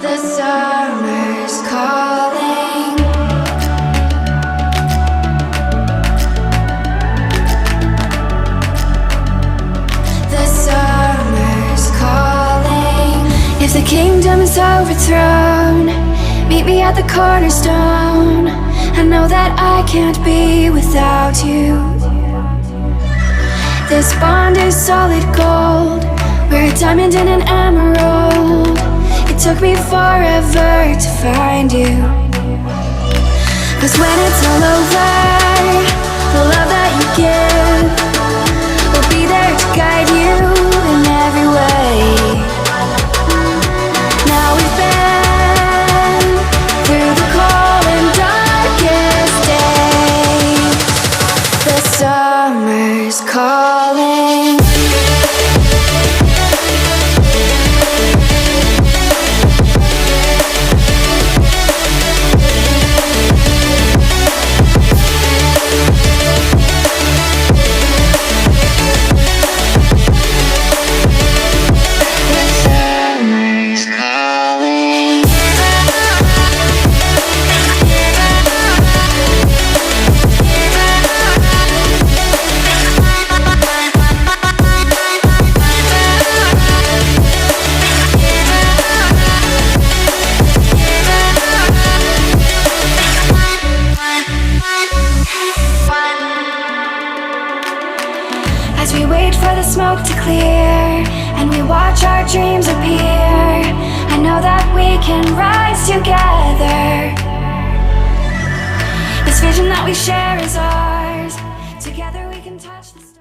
The summer's calling. The summer's calling. If the kingdom is overthrown, meet me at the cornerstone. I know that I can't be without you. This bond is solid gold. We're a diamond and an emerald. It took me forever to find you. 'Cause when it's all over, the love that you give will be there to guide you in every way. Now we've been through the cold and darkest days. The summer's calling. As we wait for the smoke to clear and we watch our dreams appear, I know that we can rise together. This vision that we share is ours. Together we can touch the stars.